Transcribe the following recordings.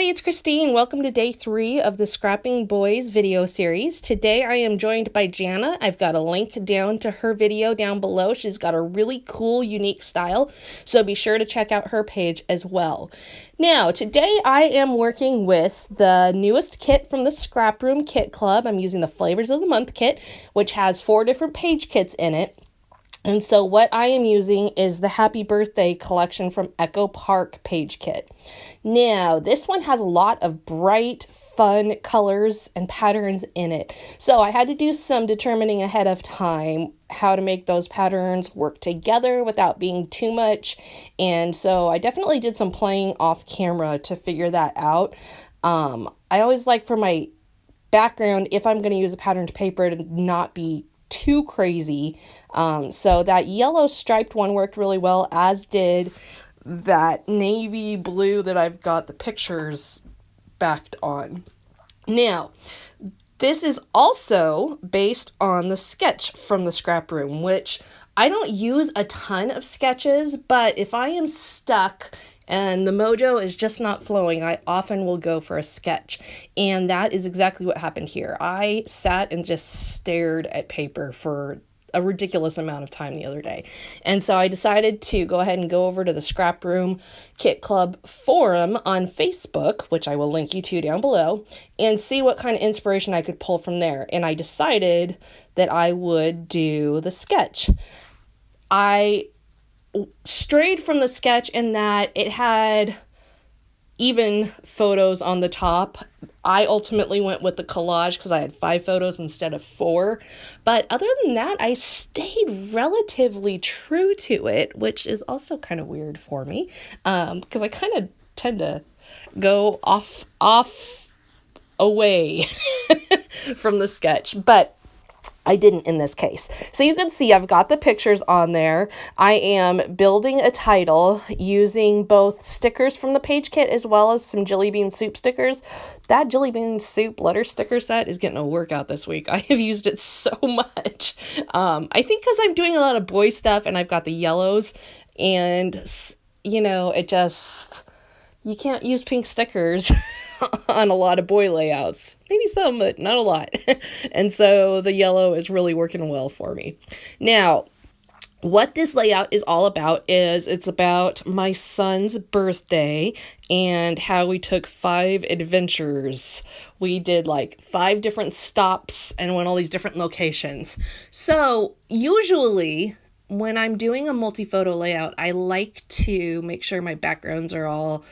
everybody, it's Christine. Welcome to day 3 of the Scrapping Boys video series. Today I am joined by Jana. I've got a link down to her video down below. She's got a really cool, unique style, so be sure to check out her page as well. Now, today I am working with the newest kit from the Scrap Room Kit Club. I'm using the Flavors of the Month kit, which has 4 different page kits in it. And so what I am using is the Happy Birthday collection from Echo Park page kit. Now, this one has a lot of bright, fun colors and patterns in it. So I had to do some determining ahead of time how to make those patterns work together without being too much. And so I definitely did some playing off camera to figure that out. I always like for my background, if I'm going to use a patterned paper, to not be too crazy. So that yellow striped one worked really well, as did that navy blue that I've got the pictures backed on. Now, this is also based on the sketch from the Scrap Room, which I don't use a ton of sketches, but if I am stuck and the mojo is just not flowing, I often will go for a sketch. And that is exactly what happened here. I sat and just stared at paper for a ridiculous amount of time the other day. And so I decided to go ahead and go over to the Scrap Room Kit Club forum on Facebook, which I will link you to down below, and see what kind of inspiration I could pull from there. And I decided that I would do the sketch. I strayed from the sketch in that it had even photos on the top. I ultimately went with the collage because I had 5 photos instead of 4. But other than that, I stayed relatively true to it, which is also kind of weird for me because I kind of tend to go off away from the sketch. But I didn't in this case. So you can see I've got the pictures on there. I am building a title using both stickers from the page kit as well as some Jelly Bean Soup stickers. That Jelly Bean Soup letter sticker set is getting a workout this week. I have used it so much. I think because I'm doing a lot of boy stuff and I've got the yellows, and you know, it just, you can't use pink stickers on a lot of boy layouts. Maybe some, but not a lot. And so the yellow is really working well for me. Now, what this layout is all about is it's about my son's birthday and how we took 5 adventures. We did like 5 different stops and went all these different locations. So usually when I'm doing a multi-photo layout, I like to make sure my backgrounds are all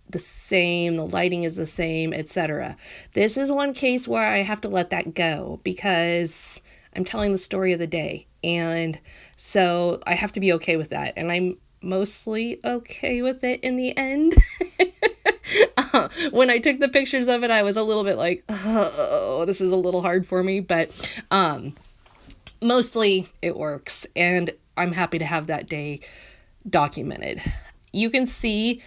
the same, the lighting is the same, etc. This is one case where I have to let that go because I'm telling the story of the day, and so I have to be okay with that, and I'm mostly okay with it in the end. When I took the pictures of it, I was a little bit like, oh, this is a little hard for me, but mostly it works, and I'm happy to have that day documented. You can see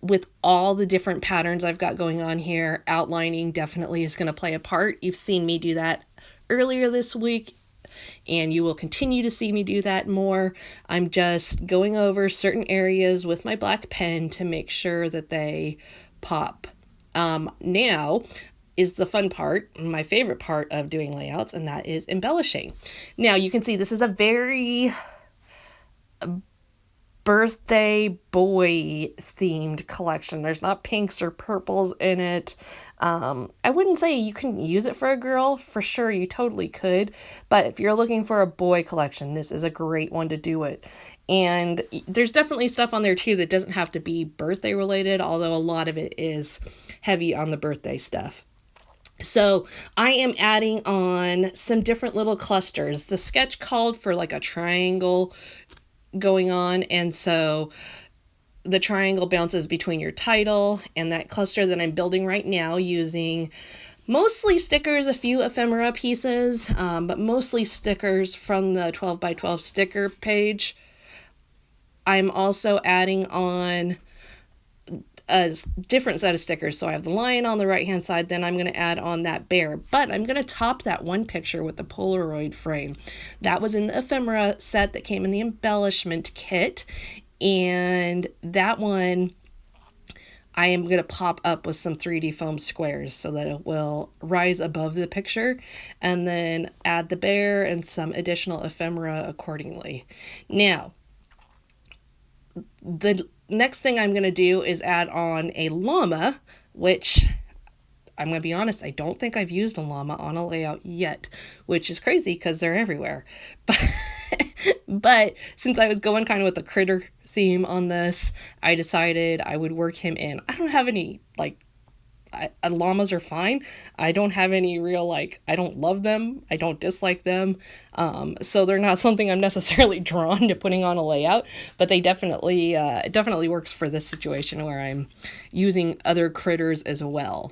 with all the different patterns I've got going on here, outlining definitely is going to play a part. You've seen me do that earlier this week, and you will continue to see me do that more. I'm just going over certain areas with my black pen to make sure that they pop. Now is the fun part, my favorite part of doing layouts, and that is embellishing. Now you can see this is a very birthday boy themed collection. There's not pinks or purples in it. I wouldn't say you couldn't use it for a girl. For sure, you totally could. But if you're looking for a boy collection, this is a great one to do it. And there's definitely stuff on there too that doesn't have to be birthday related, although a lot of it is heavy on the birthday stuff. So I am adding on some different little clusters. The sketch called for like a triangle going on, and so the triangle bounces between your title and that cluster that I'm building right now using mostly stickers, a few ephemera pieces, but mostly stickers from the 12 by 12 sticker page. I'm also adding on a different set of stickers. So I have the lion on the right hand side, then I'm going to add on that bear, but I'm going to top that one picture with the Polaroid frame. That was in the ephemera set that came in the embellishment kit, and that one I am going to pop up with some 3D foam squares so that it will rise above the picture, and then add the bear and some additional ephemera accordingly. Now, the next thing I'm going to do is add on a llama, which I'm going to be honest, I don't think I've used a llama on a layout yet, which is crazy because they're everywhere. But since I was going kind of with the critter theme on this, I decided I would work him in. I don't have any, llamas are fine. I don't have any real, I don't love them. I don't dislike them. So they're not something I'm necessarily drawn to putting on a layout, but they definitely, it definitely works for this situation where I'm using other critters as well.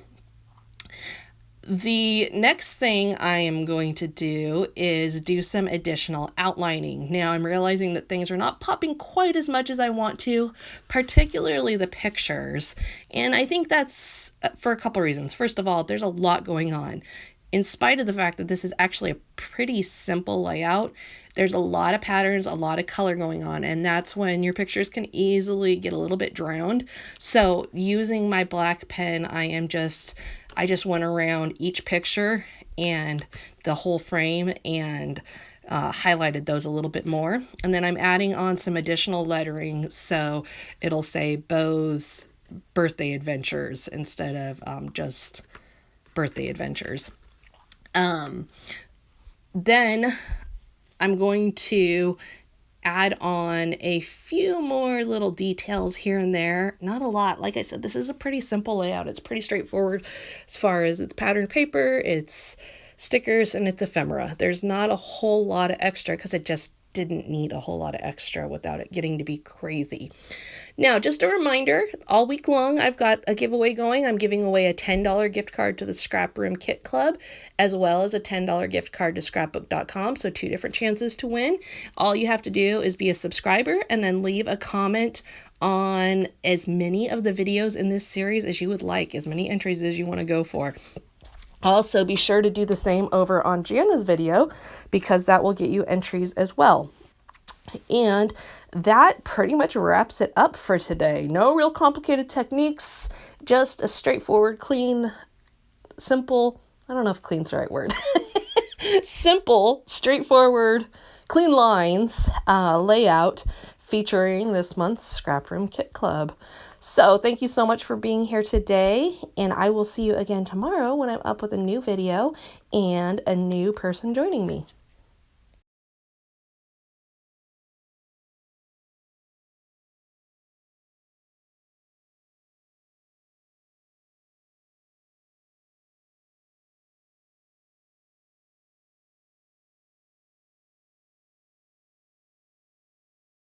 The next thing I am going to do is do some additional outlining. Now I'm realizing that things are not popping quite as much as I want to, particularly the pictures. And I think that's for a couple reasons. First of all, there's a lot going on. In spite of the fact that this is actually a pretty simple layout, there's a lot of patterns, a lot of color going on, and that's when your pictures can easily get a little bit drowned. So using my black pen, I just went around each picture and the whole frame and highlighted those a little bit more. And then I'm adding on some additional lettering, so it'll say Bo's Birthday Adventures instead of just Birthday Adventures. Then I'm going to add on a few more little details here and there. Not a lot. Like I said, this is a pretty simple layout. It's pretty straightforward as far as it's patterned paper, it's stickers, and it's ephemera. There's not a whole lot of extra because it just didn't need a whole lot of extra without it getting to be crazy. Now, just a reminder, all week long, I've got a giveaway going. I'm giving away a $10 gift card to the Scrap Room Kit Club, as well as a $10 gift card to scrapbook.com. So 2 different chances to win. All you have to do is be a subscriber and then leave a comment on as many of the videos in this series as you would like, as many entries as you want to go for. Also, be sure to do the same over on Jana's video because that will get you entries as well. And that pretty much wraps it up for today. No real complicated techniques, just a straightforward, clean, simple, I don't know if clean's the right word, simple, straightforward, clean lines layout featuring this month's Scrap Room Kit Club. So thank you so much for being here today, and I will see you again tomorrow when I'm up with a new video and a new person joining me.